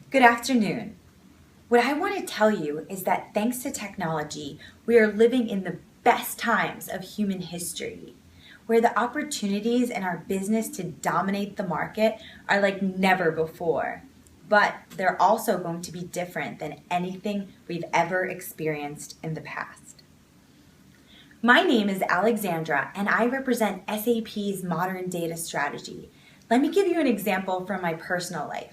Good afternoon. What I want to tell you is that thanks to technology, we are living in the best times of human history, where the opportunities in our business to dominate the market are like never before. But they're also going to be different than anything we've ever experienced in the past. My name is Alexandra, and I represent SAP's modern data strategy. Let me give you an example from my personal life.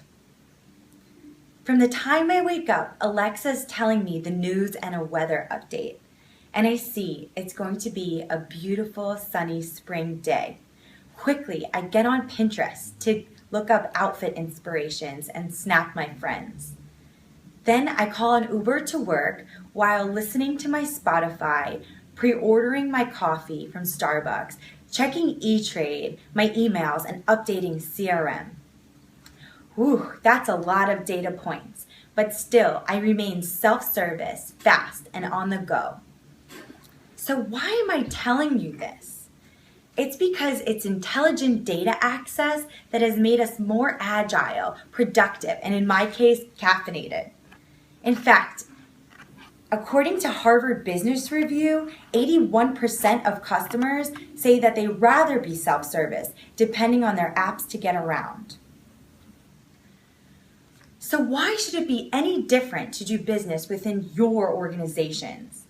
From the time I wake up, Alexa's telling me the news and a weather update. And I see it's going to be a beautiful sunny spring day. Quickly, I get on Pinterest to look up outfit inspirations and snap my friends. Then I call an Uber to work while listening to my Spotify, pre-ordering my coffee from Starbucks, checking E-Trade, my emails, and updating CRM. Whew, that's a lot of data points, but still, I remain self-service, fast, and on the go. So why am I telling you this? It's because it's intelligent data access that has made us more agile, productive, and in my case, caffeinated. In fact, according to Harvard Business Review, 81% of customers say that they'd rather be self-service, depending on their apps to get around. So why should it be any different to do business within your organizations?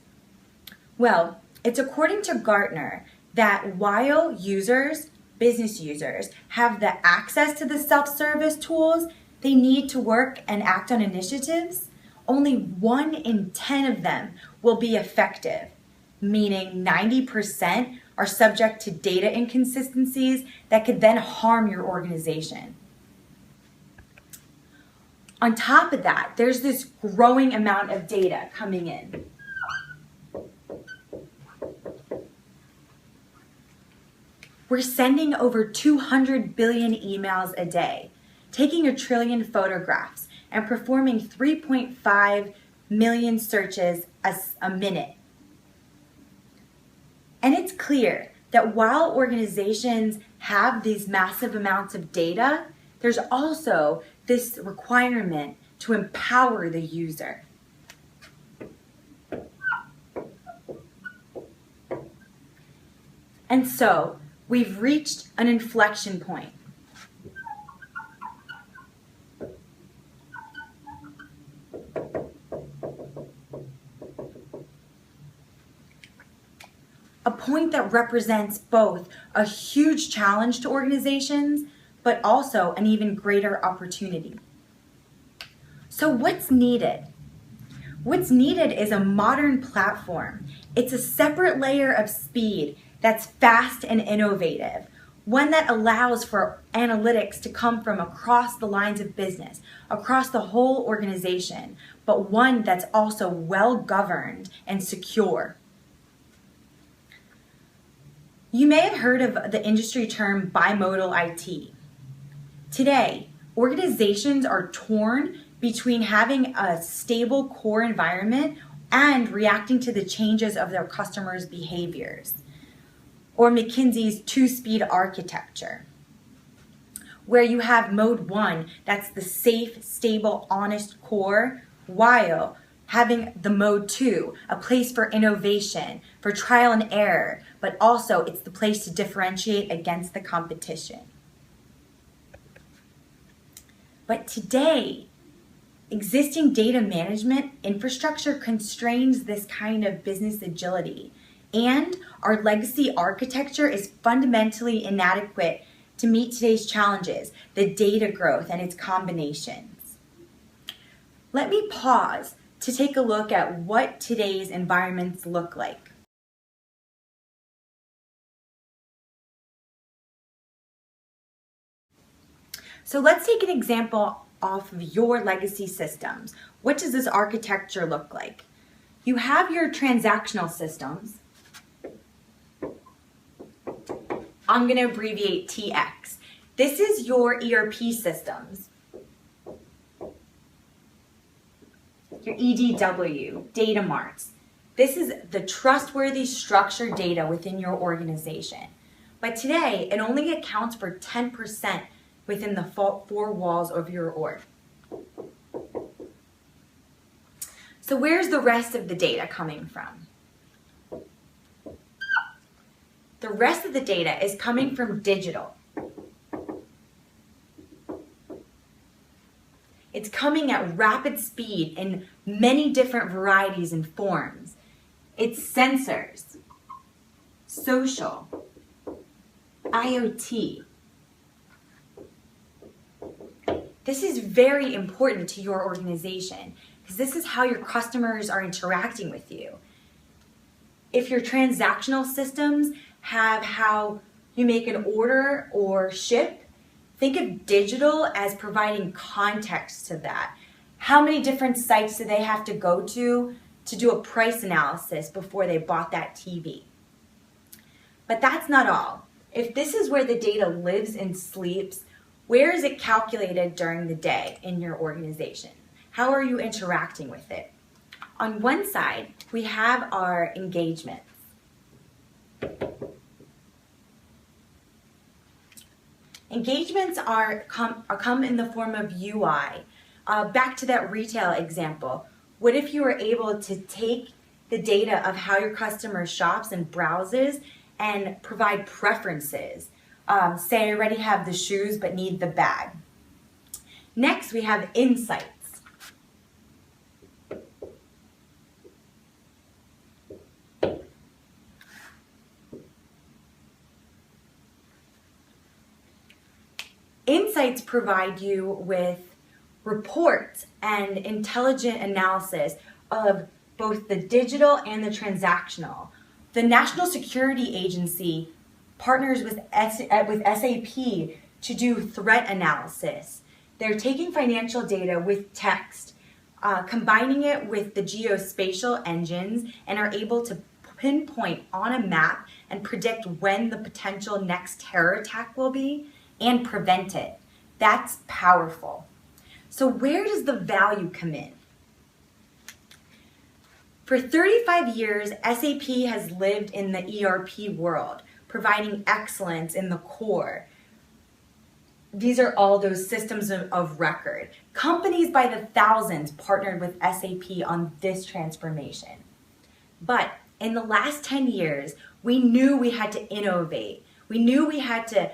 Well, it's according to Gartner that while business users, have the access to the self-service tools they need to work and act on initiatives, only 1 in 10 of them will be effective, meaning 90% are subject to data inconsistencies that could then harm your organization. On top of that, there's this growing amount of data coming in. We're sending over 200 billion emails a day, taking 1 trillion photographs, and performing 3.5 million searches a minute. And it's clear that while organizations have these massive amounts of data, there's also this requirement to empower the user. And so we've reached an inflection point. A point that represents both a huge challenge to organizations, but also an even greater opportunity. So what's needed? What's needed is a modern platform. It's a separate layer of speed that's fast and innovative, one that allows for analytics to come from across the lines of business, across the whole organization, but one that's also well-governed and secure. You may have heard of the industry term bimodal IT. Today, organizations are torn between having a stable core environment and reacting to the changes of their customers' behaviors, or McKinsey's two-speed architecture, where you have mode 1, that's the safe, stable, honest core, while having the mode 2, a place for innovation, for trial and error, but also it's the place to differentiate against the competition. But today, existing data management infrastructure constrains this kind of business agility, and our legacy architecture is fundamentally inadequate to meet today's challenges, the data growth and its combinations. Let me pause to take a look at what today's environments look like. So let's take an example off of your legacy systems. What does this architecture look like? You have your transactional systems. I'm going to abbreviate TX. This is your ERP systems. Your EDW, data marts. This is the trustworthy structured data within your organization. But today, it only accounts for 10% within the 4 walls of your org. So where's the rest of the data coming from? The rest of the data is coming from digital. It's coming at rapid speed in many different varieties and forms. It's sensors, social, IoT. This is very important to your organization because this is how your customers are interacting with you. If your transactional systems have how you make an order or ship, think of digital as providing context to that. How many different sites do they have to go to do a price analysis before they bought that TV? But that's not all. If this is where the data lives and sleeps, where is it calculated during the day in your organization? How are you interacting with it? On one side, we have our engagements. Engagements come in the form of UI. Back to that retail example. What if you were able to take the data of how your customer shops and browses and provide preferences? Say I already have the shoes but need the bag. Next, we have insights. Insights provide you with reports and intelligent analysis of both the digital and the transactional. The National Security Agency partners with SAP to do threat analysis. They're taking financial data with text, combining it with the geospatial engines, and are able to pinpoint on a map and predict when the potential next terror attack will be and prevent it. That's powerful. So where does the value come in? For 35 years, SAP has lived in the ERP world, providing excellence in the core. These are all those systems of record. Companies by the thousands partnered with SAP on this transformation. But in the last 10 years, we knew we had to innovate. We knew we had to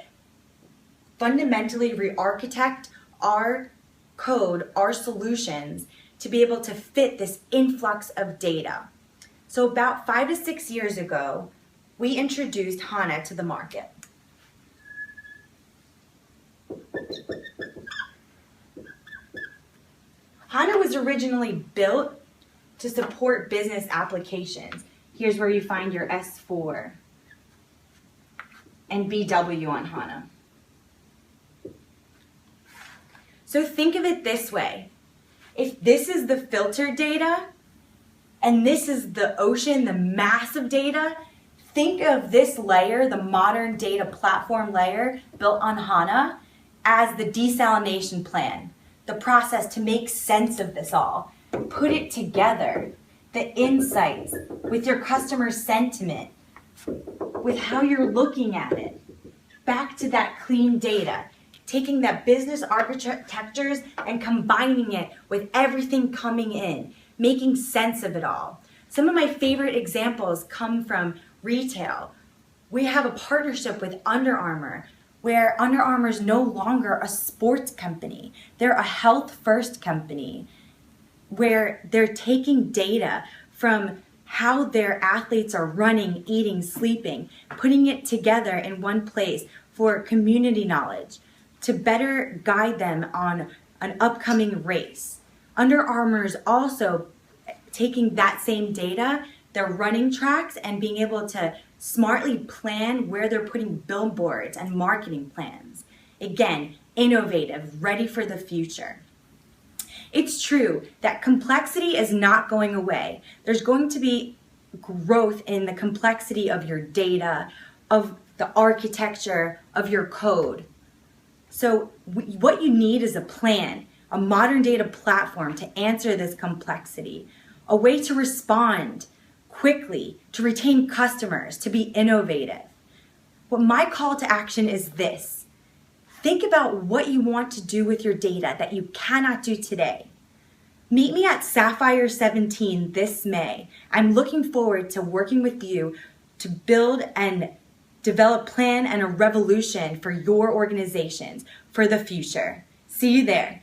fundamentally re-architect our code, our solutions, to be able to fit this influx of data. So about 5 to 6 years ago, we introduced HANA to the market. HANA was originally built to support business applications. Here's where you find your S4 and BW on HANA. So think of it this way. If this is the filtered data, and this is the ocean, the massive data, think of this layer, the modern data platform layer built on HANA, as the desalination plan, the process to make sense of this all. Put it together, the insights with your customer sentiment, with how you're looking at it, back to that clean data. Taking that business architectures and combining it with everything coming in, making sense of it all. Some of my favorite examples come from retail. We have a partnership with Under Armour, where Under Armour is no longer a sports company. They're a health-first company, where they're taking data from how their athletes are running, eating, sleeping, putting it together in one place for community knowledge, to better guide them on an upcoming race. Under Armour is also taking that same data, their running tracks, and being able to smartly plan where they're putting billboards and marketing plans. Again, innovative, ready for the future. It's true that complexity is not going away. There's going to be growth in the complexity of your data, of the architecture, of your code. So what you need is a plan, a modern data platform to answer this complexity, a way to respond quickly, to retain customers, to be innovative. What my call to action is this. Think about what you want to do with your data that you cannot do today. Meet me at Sapphire 17 this May. I'm looking forward to working with you to build and develop plan and a revolution for your organizations for the future. See you there.